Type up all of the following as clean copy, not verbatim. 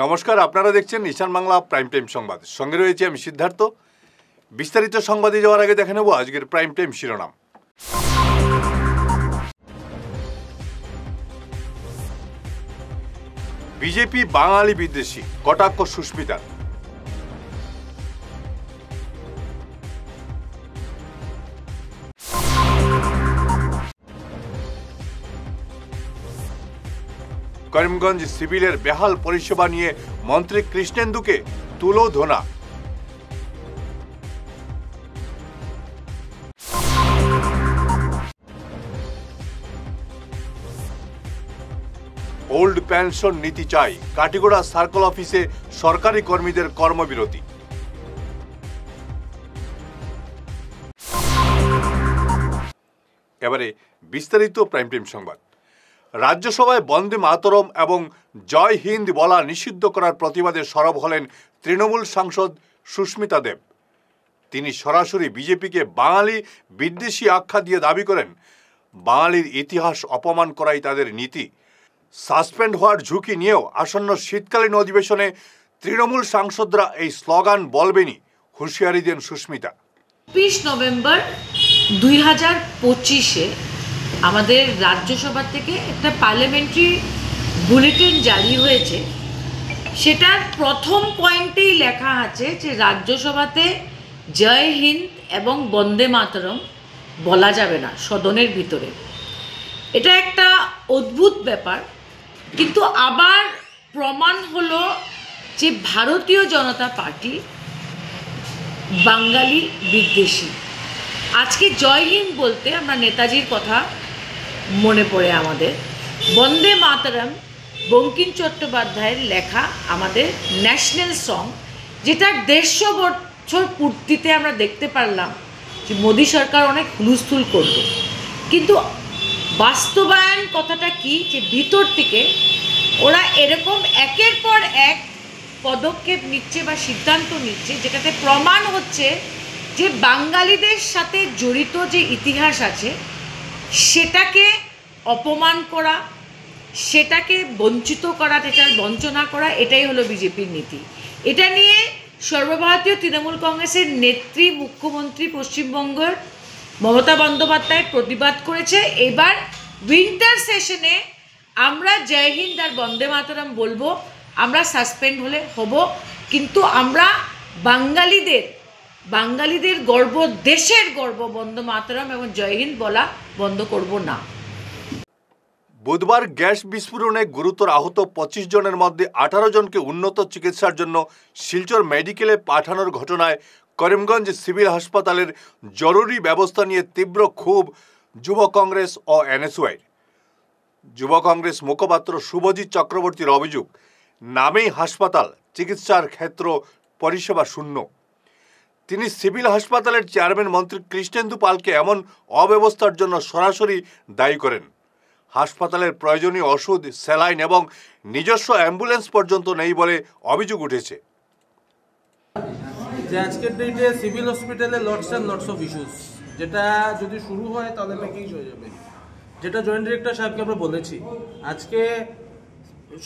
নমস্কার, আপনারা দেখছেন ঈশান বাংলা প্রাইম টাইম সংবাদ। সঙ্গে রয়েছে আমি সিদ্ধার্থ। বিস্তারিত সংবাদে যাওয়ার আগে দেখে নেব আজকের প্রাইম টাইম শিরোনাম। বিজেপি বাঙালি বিদ্বেষী, কটাক্ষ সুস্মিতা। করিমগঞ্জ সিভিলের বেহাল পরিষেবা নিয়ে মন্ত্রী কৃষ্ণেন্দুকে তুলোধনা। ওল্ড পেনশন নীতি চাই, কাটিগড়া সার্কেল অফিসে সরকারি কর্মীদের কর্মবিরতি। এবারে বিস্তারিত প্রাইম টাইম সংবাদ। রাজ্যসভায় বন্দে মাতরম এবং জয় হিন্দ বলা নিষিদ্ধ করার প্রতিবাদে সরব হলেন তৃণমূল সাংসদ সুস্মিতা দেব। তিনি সরাসরি বিজেপিকে বাঙালি বিদ্বেষী আখ্যা দিয়ে দাবি করেন, বাঙালির ইতিহাস অপমান করাই তাদের নীতি। সাসপেন্ড হওয়ার ঝুঁকি নিয়েও আসন্ন শীতকালীন অধিবেশনে তৃণমূল সাংসদরা এই স্লোগান বলবেনই, হুঁশিয়ারি দেন সুস্মিতা। 20 নভেম্বর 2025-এ আমাদের রাজ্যসভা থেকে একটা পার্লামেন্টারি বুলেটিন জারি হয়েছে। সেটার প্রথম পয়েন্টেই লেখা আছে যে রাজ্যসভাতে জয় হিন্দ এবং বন্দে মাতরম বলা যাবে না সদনের ভিতরে। এটা একটা অদ্ভুত ব্যাপার, কিন্তু আবার প্রমাণ হলো যে ভারতীয় জনতা পার্টি বাঙালি বিদ্বেষী। আজকে জয় হিন্দ বলতে আমরা নেতাজির কথা মনে পড়ে আমাদের। বন্দে মাতরম বঙ্কিম চট্টোপাধ্যায়ের লেখা আমাদের ন্যাশনাল সং, যেটা 150 বছর পূর্তিতে আমরা দেখতে পারলাম যে মোদী সরকার অনেক হুলস্থুল করবে, কিন্তু বাস্তবায়ন কথাটা কি, যে ভিতর থেকে ওরা এরকম একের পর এক পদক্ষেপ নিচ্ছে বা সিদ্ধান্ত নিচ্ছে, যেটাতে প্রমাণ হচ্ছে যে বাঙালিদের সাথে জড়িত যে ইতিহাস আছে সেটাকে অপমান করা, সেটাকে বঞ্চিত করা, যেটার বঞ্চনা করা, এটাই হলো বিজেপির নীতি। এটা নিয়ে সর্বভারতীয় তৃণমূল কংগ্রেসের নেত্রী মুখ্যমন্ত্রী পশ্চিমবঙ্গের মমতা বন্দ্যোপাধ্যায় প্রতিবাদ করেছে। এবার উইন্টার সেশনে আমরা জয় হিন্দ আর বন্দে মাতরম বলবো, আমরা সাসপেন্ড হলে হব, কিন্তু আমরা বাঙালিদের গর্ব, দেশের গর্ব বন্দে মাতরম এবং জয় হিন্দ বলা বন্ধ করব না। বুধবার গ্যাস বিস্ফোরণে গুরুতর আহত 25 জনের মধ্যে 18 জনকে উন্নত চিকিৎসার জন্য শিলচর মেডিকেলে পাঠানোর ঘটনায় করিমগঞ্জ সিভিল হাসপাতালের জরুরি ব্যবস্থা নিয়ে তীব্র ক্ষোভ যুব কংগ্রেস ও এনএসওয়াই। যুব কংগ্রেস মুখপাত্র শুভজিৎ চক্রবর্তীর অভিযোগ, নামেই হাসপাতাল, চিকিৎসার ক্ষেত্র পরিষেবা শূন্য। তিনি সিভিল হাসপাতালের চেয়ারম্যান মন্ত্রী কৃষ্ণেন্দু পালকে এমন অব্যবস্থার জন্য সরাসরি দায়ী করেন। হাসপাতালের প্রয়োজনীয় ওষুধ, স্যালাইন এবং নিজস্ব অ্যাম্বুলেন্স পর্যন্ত নেই বলে অভিযোগ উঠেছে। যে আজকের ডেটে সিভিল হসপিটালে lots and lots of issues, যেটা যদি শুরু হয় তাহলে প্যাকেজ হয়ে যাবে, যেটা জয়েন্ট ডিরেক্টর সাহেবকে আমরা বলেছি। আজকে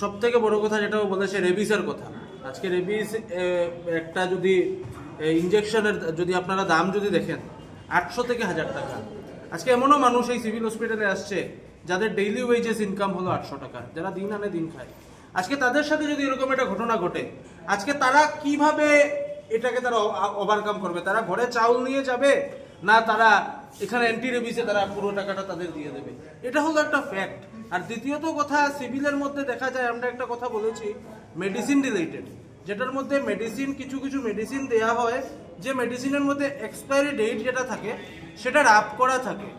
সব থেকে বড় কথা যেটা বলেছে রেবিসের কথা। আজকে রেবিস একটা যদি ইঞ্জেকশনের যদি আপনারা দাম যদি দেখেন 800 থেকে 1000 টাকা। আজকে এমনও মানুষ এই সিভিল হসপিটালে আসছে যাদের ডেইলি ওয়েজেস ইনকাম হলো 800 টাকা, যারা দিন আনে দিন খায়। আজকে তাদের সাথে যদি এরকম একটা ঘটনা ঘটে, আজকে তারা কিভাবে এটাকে তারা ওভারকাম করবে? তারা ঘরে চাউল নিয়ে যাবে, না তারা এখানে অ্যান্টি রেবিসে তারা পুরো টাকাটা তাদের দিয়ে দেবে? এটা হলো একটা ফ্যাক্ট। আর দ্বিতীয়ত কথা, সিভিলের মধ্যে দেখা যায়, আমরা একটা কথা বলেছি মেডিসিন রিলেটেড, যেটার মধ্যে মেডিসিন কিছু মেডিসিন দেওয়া হয়, যে মেডিসিনের মধ্যে এক্সপায়ারি ডেট যেটা থাকে সেটা রাপ করা থাকে।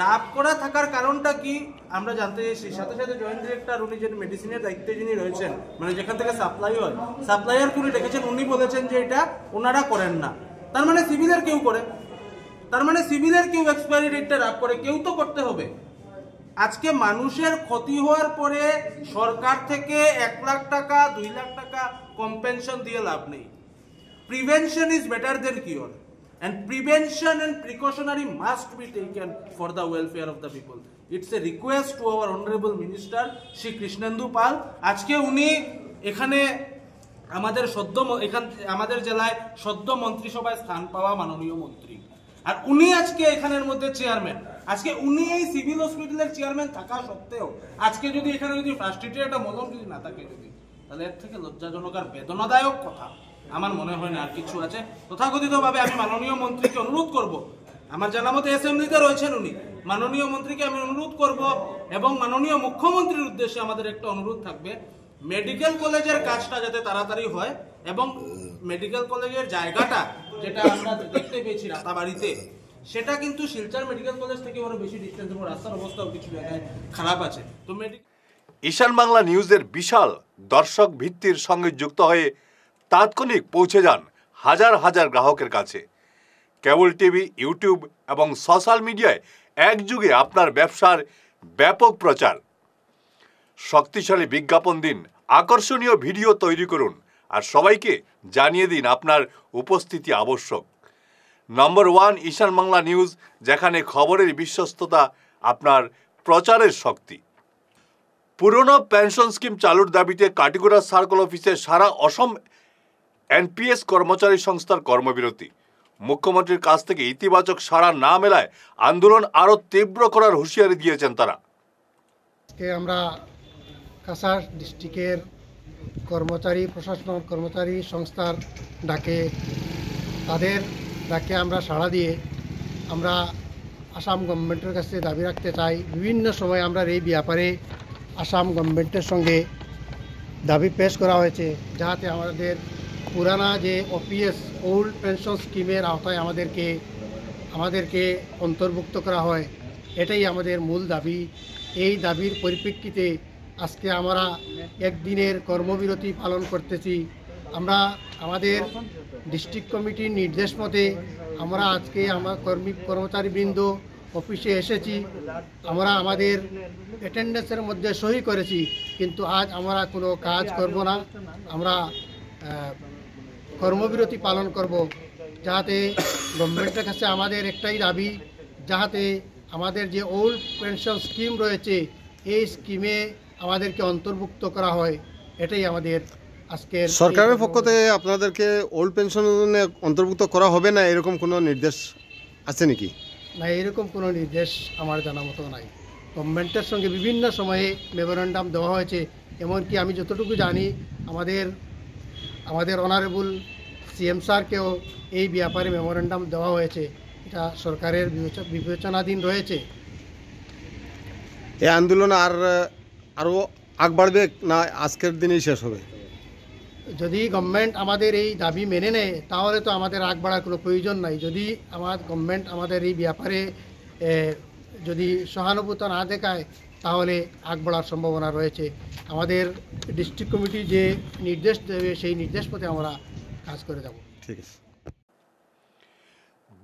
রাপ করা থাকার কারণটা কি আমরা জানতে চাইছি। সাথে সাথে জয়েন্ট ডিরেক্টর উনি যে মেডিসিনের দায়িত্বে যিনি রয়েছেন, মানে যেখান থেকে সাপ্লাই হয়, সাপ্লাইয়ার উনি দেখেছেন, উনি বলেছেন যে এটা ওনারা করেন না। তার মানে সিভিলের কেউ করে, তার মানে সিভিলের কেউ এক্সপায়ারি ডেটটা রাপ করে, কেউ তো করতে হবে। আজকে মানুষের ক্ষতি হওয়ার পরে সরকার থেকে 1 লাখ টাকা 2 লাখ টাকা কম্পেনশন দিয়ে লাভ নেই। Prevention is better then cure, and prevention and precautionary must be taken for the welfare of the people. It's a request to our honorable minister Shri Krishnendu Pal. আজকে উনি এখানে আমাদের আমাদের জেলায় সদ্য মন্ত্রিসভায় স্থান পাওয়া মাননীয় মন্ত্রী, আর উনি আজকে এখানের মধ্যে চেয়ারম্যান। আজকে উনি এই সিভিল হসপিটালের চেয়ারম্যান থাকা সত্ত্বেও আজকে যদি এখানে যদি ফার্স্ট-এডের একটা মলম যদি না থাকে তাহলে এর থেকে লজ্জাজনক আর বেদনাদায়ক কথা আমার মনে হয় না আর কিছু আছে। তথাকথিতভাবে আমি মাননীয় মন্ত্রীকে অনুরোধ করব, আমার জানা মতে অ্যাসেম্বলিতে রয়েছেন উনি, মাননীয় মন্ত্রীকে আমি অনুরোধ করব এবং মাননীয় মুখ্যমন্ত্রীর উদ্দেশ্যে আমাদের একটা অনুরোধ থাকবে, মেডিকেল কলেজের কাজটা যাতে তাড়াতাড়ি হয় এবং মেডিকেল কলেজের জায়গাটা যেটা আমরা দেখতে পেয়েছি রাতাবাড়িতে, সেটা কিন্তু শিলচর মেডিকেল কলেজ থেকে আরো বেশি ডিস্টেন্স এবং রাস্তার অবস্থাও কিছু জায়গায় খারাপ আছে। তো ঈশান বাংলা নিউজের বিশাল দর্শক ভিত্তির সঙ্গে যুক্ত হয়ে তাৎক্ষণিক পৌঁছে যান হাজার হাজার গ্রাহকের কাছে। কেবল টিভি, ইউটিউব এবং সোশ্যাল মিডিয়ায় একযুগে আপনার ব্যবসার ব্যাপক প্রচার। শক্তিশালী বিজ্ঞাপন দিন, আকর্ষণীয় ভিডিও তৈরি করুন আর সবাইকে জানিয়ে দিন আপনার উপস্থিতি আবশ্যক। নম্বর 1 ঈশান বাংলা নিউজ, যেখানে খবরের বিশ্বস্ততা আপনার প্রচারের শক্তি। পুরনো পেনশন স্কিম চালুর দাবিতে কাটিগড়া সার্কেল অফিসে সারা অসম এনপিএস কর্মচারী সংস্থার কর্মবিরতি। মুখ্যমন্ত্রীর কাছ থেকে ইতিবাচক সাড়া না মেলায় আন্দোলন আরও তীব্র করার হুঁশিয়ারি দিয়েছেন তারা। আমরা কাছাড় ডিস্ট্রিক্টের প্রশাসন কর্মচারী সংস্থার তাদের ডাকে আমরা সাড়া দিয়ে আমরা আসাম গভর্নমেন্টের কাছে দাবি রাখতে চাই। বিভিন্ন সময় আমরা এই ব্যাপারে আসাম গভর্নমেন্টের সঙ্গে দাবি পেশ করা হয়েছে, যাতে আমাদের পুরানা যে ওপিএস ওল্ড পেনশন স্কিমের আওতায় আমাদেরকে অন্তর্ভুক্ত করা হয়। এটাই আমাদের মূল দাবি। এই দাবির পরিপ্রেক্ষিতে আজকে আমরা একদিনের কর্মবিরতি পালন করতেছি। আমরা আমাদের ডিস্ট্রিক্ট কমিটির নির্দেশ মতে আমরা আজকে আমার কর্মচারীবৃন্দ অফিসে এসেছি। আমরা আমাদের অ্যাটেন্ডেন্সের মধ্যে সই করেছি, কিন্তু আজ আমরা কোনো কাজ করব না। আমরা কর্মবিরতি পালন করব, যাতে গভর্নমেন্টের কাছে আমাদের একটাই দাবি, যাতে আমাদের যে ওল্ড পেনশন স্কিম রয়েছে এই স্কিমে আমাদেরকে অন্তর্ভুক্ত করা হয়। এটাই আমাদের আজকের সরকারের পক্ষ থেকে আপনাদেরকে ওল্ড পেনশনে অন্তর্ভুক্ত করা হবে না, এরকম কোনো নির্দেশ আছে নাকি? না, এরকম কোনো নির্দেশ আমার জানা মতো নাই। গভর্নমেন্টের সঙ্গে বিভিন্ন সময়ে মেমোরেন্ডাম দেওয়া হয়েছে, এমনকি আমি যতটুকু জানি আমাদের অনারেবল সিএম স্যারকেও এই ব্যাপারে মেমোরেন্ডাম দেওয়া হয়েছে। এটা সরকারের বিবেচনাধীন রয়েছে। এই আন্দোলন আরও আগ বাড়বে না আজকের দিনেই শেষ হবে? যদি গভর্নমেন্ট আমাদের এই দাবি মেনে নেয় তাহলে তো আমাদের আগ বাড়ার কোনো প্রয়োজন নাই। যদি গভর্নমেন্ট আমাদের এই ব্যাপারে যদি সহানুভূতি না দেখায় তাহলে আগ বাড়ার সম্ভাবনা রয়েছে। আমাদের ডিস্ট্রিক্ট কমিটি যে নির্দেশ দেবে সেই নির্দেশ মতে আমরা কাজ করে যাব। ঠিক আছে।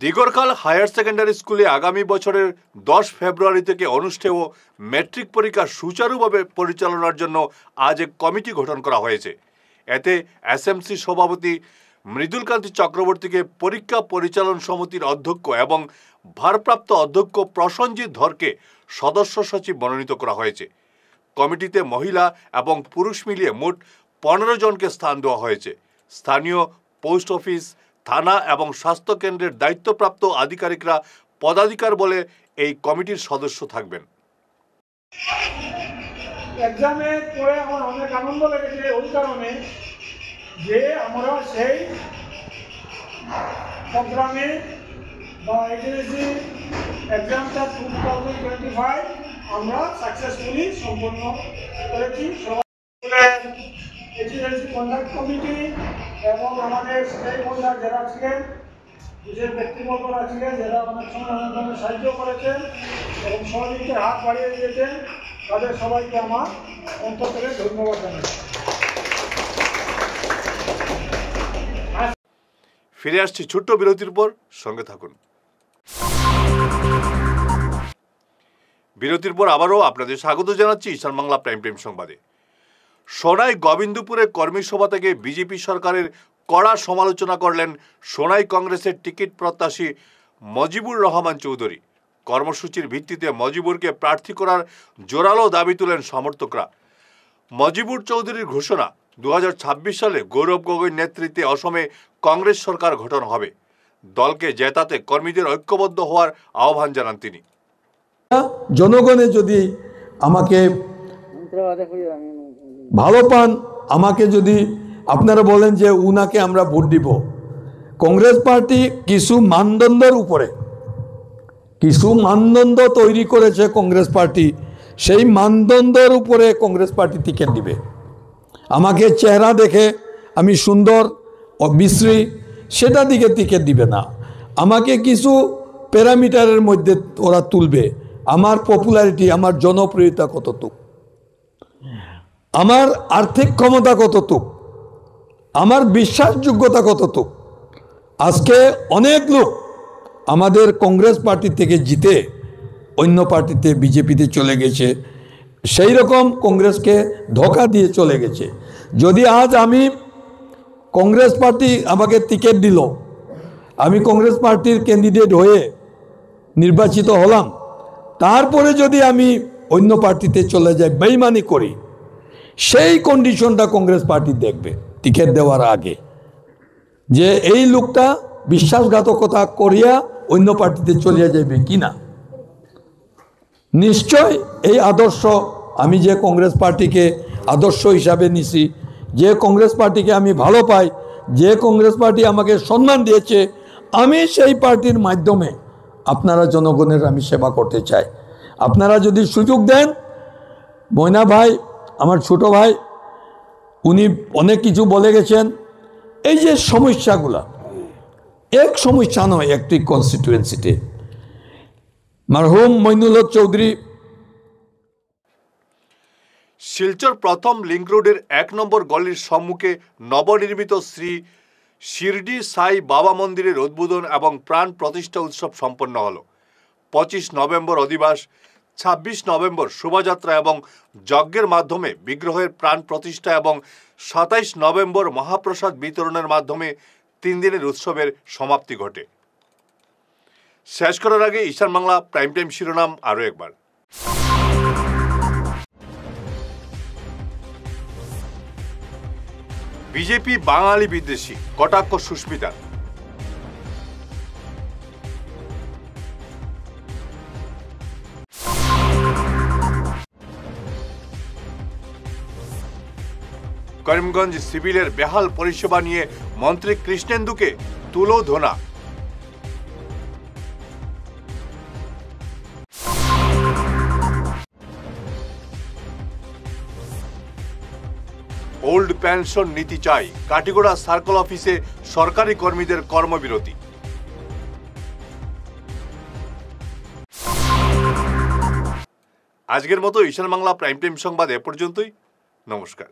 দিগরখাল হায়ার সেকেন্ডারি স্কুলে আগামী বছরের 10 ফেব্রুয়ারি থেকে অনুষ্ঠেয় ম্যাট্রিক পরীক্ষা সুচারুভাবে পরিচালনার জন্য আজ এক কমিটি গঠন করা হয়েছে। এতে এসএমসি সভাপতি মৃদুলকান্তি চক্রবর্তীকে পরীক্ষা পরিচালন সমিতির অধ্যক্ষ এবং ভারপ্রাপ্ত অধ্যক্ষ প্রসঞ্জিৎ ধরকে সদস্য সচিব মনোনীত করা হয়েছে। কমিটিতে মহিলা এবং পুরুষ মিলিয়ে মোট 15 জনকে স্থান দেওয়া হয়েছে। স্থানীয় পোস্ট অফিস, থানা এবং স্বাস্থ্য কেন্দ্রের দায়িত্বপ্রাপ্ত আধিকারিকরা পদাধিকার বলে এই কমিটির সদস্য থাকবেন। এক্সামে পড়ে আমার অনেক আনন্দ লেগেছে ওই কারণে যে আমরা সেই প্রোগ্রামে বা এজেন্সি এক্সামটা 2025 আমরা সাকসেসফুলি সম্পন্ন করেছি। এজেন্সি কন্ডাক্ট কমিটি এবং আমাদের স্টেক হোল্ডার যারা ছিলেন, বিশেষ ব্যক্তিবর্গরা ছিলেন, যারা অনেক সময় অনেক ধরনের সাহায্য করেছেন এবং সহযোগিতার হাত বাড়িয়ে দিয়েছেন, তাদের সবাইকে আমার অন্তর থেকে ধন্যবাদ জানাই। ফিরে আসছি ছোট্ট বিরতির পর, সঙ্গে থাকুন। বিরতির পর আবারও আপনাদের স্বাগত জানাচ্ছি ঈশান বাংলা প্রাইম টাইম সংবাদে। সোনাই গোবিন্দপুরে কর্মী সভা থেকে বিজেপি সরকারের কড়া সমালোচনা করলেন সোনাই কংগ্রেসের টিকিট প্রত্যাশী মজিবুর রহমান চৌধুরী। কর্মসূচির ভিত্তিতে মজিবুরকে প্রার্থী করার জোরালো দাবি তুলেন সমর্থকরা। মজিবুর চৌধুরীর ঘোষণা, 2026 সালে গৌরব গগৈর নেতৃত্বে অসমে কংগ্রেস সরকার গঠন হবে। দলকে জেতাতে কর্মীদের ঐক্যবদ্ধ হওয়ার আহ্বান জানান তিনি। জনগণে যদি আমাকে ভালো পান, আমাকে যদি আপনারা বলেন যে উনাকে আমরা ভোট দিব, কংগ্রেস পার্টি কিছু মানদণ্ডের উপরে কিছু মানদণ্ড তৈরি করেছে কংগ্রেস পার্টি, সেই মানদণ্ডের উপরে কংগ্রেস পার্টি টিকিট দিবে। আমাকে চেহারা দেখে আমি সুন্দর ও বিশ্রী সেটা দিকে টিকিট দিবে না, আমাকে কিছু প্যারামিটারের মধ্যে ওরা তুলবে। আমার পপুলারিটি, আমার জনপ্রিয়তা কতটুক, আমার আর্থিক ক্ষমতা কতটুক, আমার বিশ্বাসযোগ্যতা কতটুক। আজকে অনেক লোক আমাদের কংগ্রেস পার্টি থেকে জিতে অন্য পার্টিতে বিজেপিতে চলে গেছে, সেই রকম কংগ্রেসকে ধোঁকা দিয়ে চলে গেছে। যদি আজ আমি কংগ্রেস পার্টি আমাকে টিকিট দিল, আমি কংগ্রেস পার্টির ক্যান্ডিডেট হয়ে নির্বাচিত হলাম, তারপরে যদি আমি অন্য পার্টিতে চলে যাই, বেইমানি করি, সেই কন্ডিশনটা কংগ্রেস পার্টি দেখবে টিকিট দেওয়ার আগে, যে এই লোকটা বিশ্বাসঘাতকতা করিয়া অন্য পার্টিতে চলে যাবে কিনা। নিশ্চয় এই আদর্শ, আমি যে কংগ্রেস পার্টিকে আদর্শ হিসাবে নিছি, যে কংগ্রেস পার্টিকে আমি ভালো পাই, যে কংগ্রেস পার্টি আমাকে সম্মান দিয়েছে, আমি সেই পার্টির মাধ্যমে আপনারা জনগণের আমি সেবা করতে চাই। আপনারা যদি সুযোগ দেন, ময়না ভাই আমার ছোট ভাই, উনি অনেক কিছু বলে গেছেন। এই যে সমস্যাগুলা, এক সমস্যা নয় একটি কনস্টিটুয়েন্সিতে। মারহুম মইনুল হক চৌধুরী শিলচর প্রথম লিঙ্ক রোডের 1 নম্বর গলির সম্মুখে নবনির্মিত শ্রী শিরডি সাই বাবা মন্দিরের উদ্বোধন এবং প্রাণ প্রতিষ্ঠা উৎসব সম্পন্ন হল। 25 নভেম্বর অধিবাস, 26 নভেম্বর শোভাযাত্রা এবং যজ্ঞের মাধ্যমে বিগ্রহের প্রাণ প্রতিষ্ঠা এবং 27 নভেম্বর মহাপ্রসাদ বিতরণের মাধ্যমে 3 দিনের উৎসবের সমাপ্তি ঘটে। শেষ করার আগে ঈশান বাংলা প্রাইম টাইম শিরোনাম আরও একবার। বিজেপি বাঙালি বিদ্বেষী, কটাক্ষ সুস্মিতা। করিমগঞ্জ সিভিলের বেহাল পরিষেবা নিয়ে মন্ত্রী কৃষ্ণেন্দুকে তুলোধনা। ওল্ড পেনশন নীতি চাই, কাটিগড়া সার্কেল অফিসে সরকারি কর্মীদের কর্মবিরতি। আজকের মতো ঈশান বাংলা প্রাইম টাইম সংবাদ এ পর্যন্তই। নমস্কার।